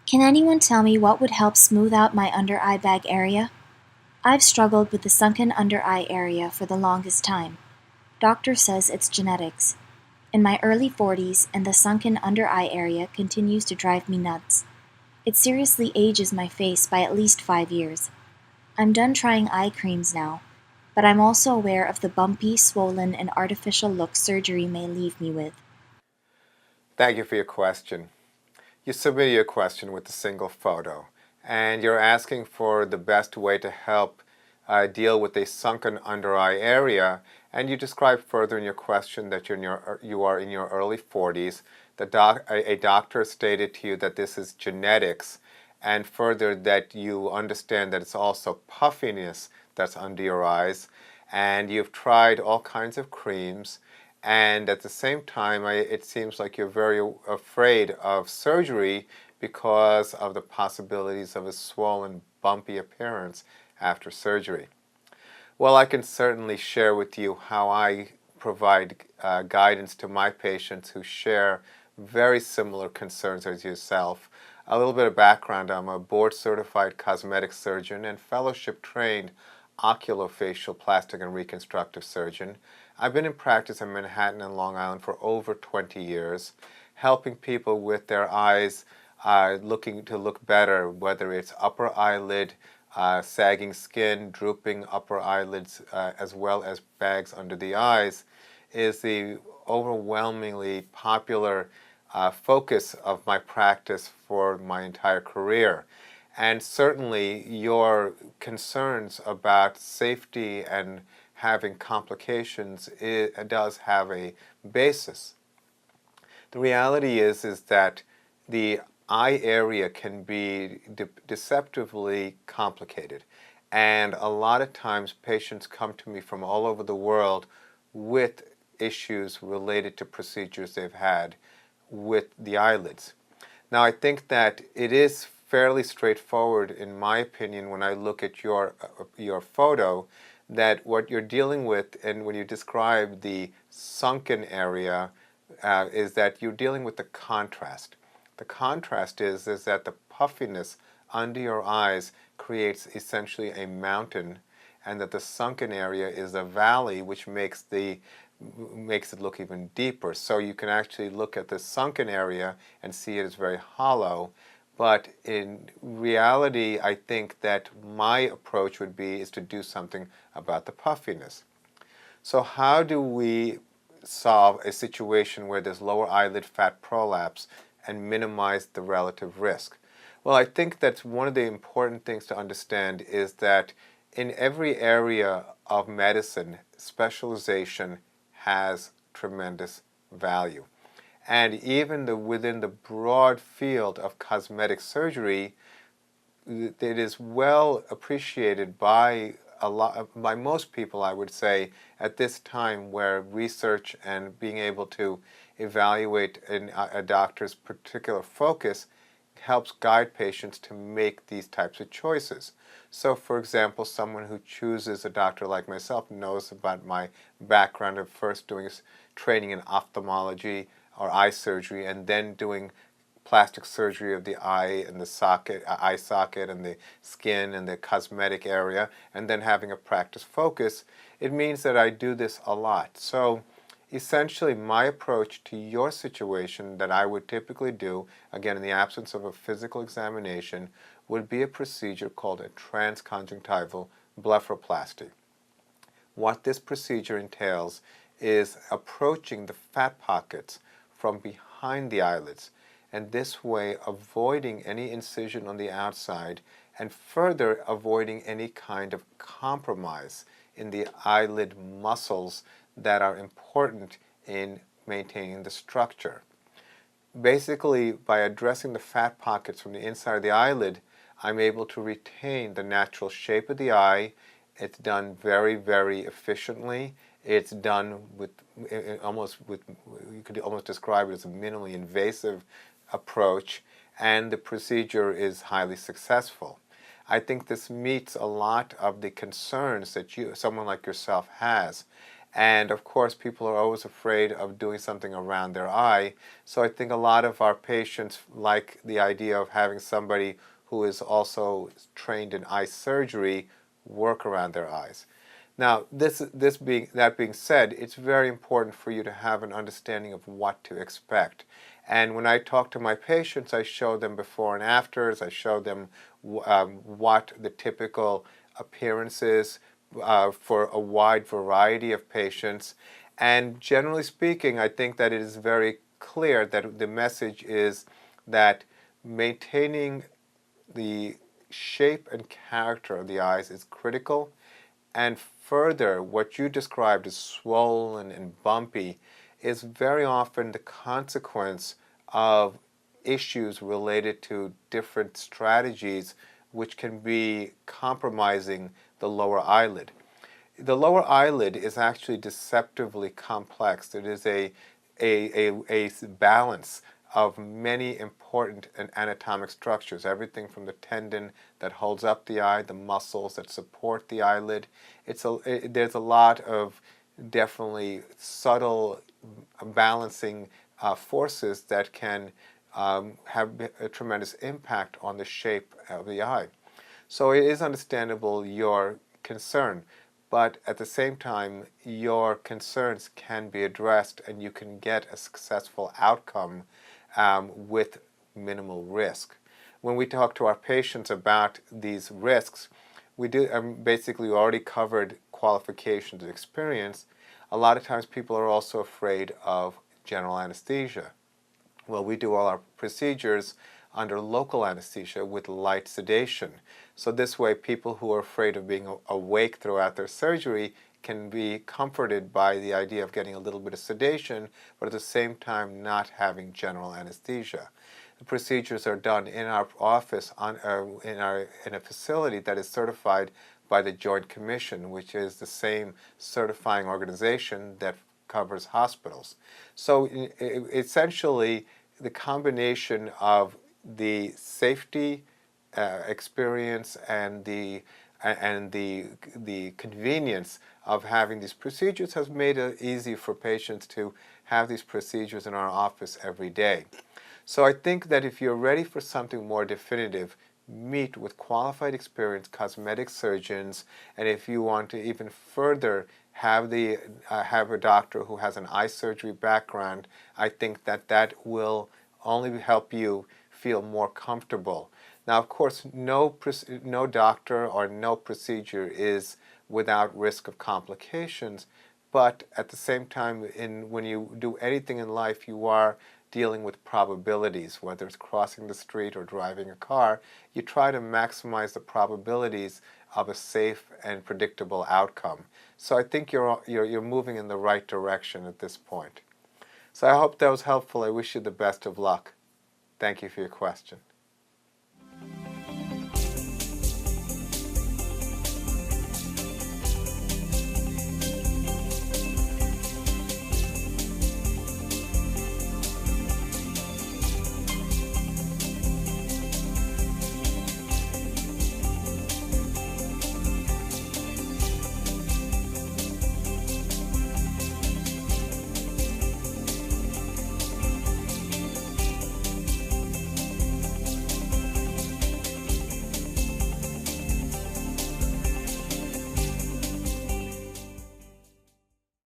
Can anyone tell me what would help smooth out my under eye bag area? I've struggled with the sunken under eye area for the longest time. Doctor says it's genetics. In my early 40s, and the sunken under eye area continues to drive me nuts. It seriously ages my face by at least 5 years. I'm done trying eye creams now, but I'm also aware of the bumpy, swollen, and artificial look surgery may leave me with. Thank you for your question. You submitted your question with a single photo, and you're asking for the best way to help deal with a sunken under eye area, and you describe further in your question that you are in your early 40s. A doctor stated to you that this is genetics, and further that you understand that it's also puffiness that's under your eyes, and you've tried all kinds of creams, and at the same time it seems like you're very afraid of surgery because of the possibilities of a swollen, bumpy appearance after surgery. Well, I can certainly share with you how I provide guidance to my patients who share very similar concerns as yourself. A little bit of background: I'm a board-certified cosmetic surgeon and fellowship-trained oculofacial plastic and reconstructive surgeon. I've been in practice in Manhattan and Long Island for over 20 years, helping people with their eyes looking to look better, whether it's upper eyelid, sagging skin, drooping upper eyelids, as well as bags under the eyes, is the overwhelmingly popular focus of my practice for my entire career. And certainly your concerns about safety and having complications, it does have a basis. The reality is that the eye area can be deceptively complicated, and a lot of times patients come to me from all over the world with issues related to procedures they've had with the eyelids. Now, I think that it is fairly straightforward, in my opinion, when I look at your photo, that what you're dealing with, and when you describe the sunken area, is that you're dealing with the contrast. The contrast is that the puffiness under your eyes creates essentially a mountain, and that the sunken area is a valley, which makes it look even deeper. So you can actually look at the sunken area and see it as very hollow. But in reality, I think that my approach is to do something about the puffiness. So how do we solve a situation where there's lower eyelid fat prolapse and minimize the relative risk? Well, I think that's one of the important things to understand, is that in every area of medicine, specialization has tremendous value. And even within the broad field of cosmetic surgery, it is well appreciated by most people, I would say, at this time, where research and being able to evaluate a doctor's particular focus helps guide patients to make these types of choices. So, for example, someone who chooses a doctor like myself knows about my background of first doing training in ophthalmology or eye surgery, and then doing plastic surgery of the eye and the eye socket and the skin and the cosmetic area, and then having a practice focus. It means that I do this a lot. So essentially, my approach to your situation that I would typically do, again in the absence of a physical examination, would be a procedure called a transconjunctival blepharoplasty. What this procedure entails is approaching the fat pockets from behind the eyelids, and this way avoiding any incision on the outside, and further avoiding any kind of compromise in the eyelid muscles that are important in maintaining the structure. Basically, by addressing the fat pockets from the inside of the eyelid, I'm able to retain the natural shape of the eye. It's done very, very efficiently. It's done you could almost describe it as a minimally invasive approach, and the procedure is highly successful. I think this meets a lot of the concerns that someone like yourself has. And of course, people are always afraid of doing something around their eye. So I think a lot of our patients like the idea of having somebody who is also trained in eye surgery work around their eyes. Now, that being said, it's very important for you to have an understanding of what to expect. And when I talk to my patients, I show them before and afters. I show them what the typical appearance is for a wide variety of patients. And generally speaking, I think that it is very clear that the message is that maintaining the shape and character of the eyes is critical. And further, what you described as swollen and bumpy is very often the consequence of issues related to different strategies which can be compromising the lower eyelid. The lower eyelid is actually deceptively complex. It is a balance of many important anatomic structures, everything from the tendon that holds up the eye, the muscles that support the eyelid. There's a lot of definitely subtle balancing forces that can have a tremendous impact on the shape of the eye. So it is understandable your concern, but at the same time, your concerns can be addressed and you can get a successful outcome with minimal risk. When we talk to our patients about these risks, we do basically already covered qualifications and experience. A lot of times people are also afraid of general anesthesia. Well, we do all our procedures under local anesthesia with light sedation. So this way people who are afraid of being awake throughout their surgery can be comforted by the idea of getting a little bit of sedation, but at the same time not having general anesthesia. The procedures are done in our office in a facility that is certified by the Joint Commission, which is the same certifying organization that covers hospitals. So essentially, the combination of the safety experience and the convenience of having these procedures has made it easy for patients to have these procedures in our office every day. So I think that if you're ready for something more definitive, meet with qualified, experienced cosmetic surgeons, and if you want to even further have a doctor who has an eye surgery background, I think that will only help you feel more comfortable. Now, of course, no doctor or no procedure is without risk of complications, but at the same time, when you do anything in life, you are dealing with probabilities, whether it's crossing the street or driving a car. You try to maximize the probabilities of a safe and predictable outcome. So I think you're moving in the right direction at this point. So I hope that was helpful. I wish you the best of luck. Thank you for your question.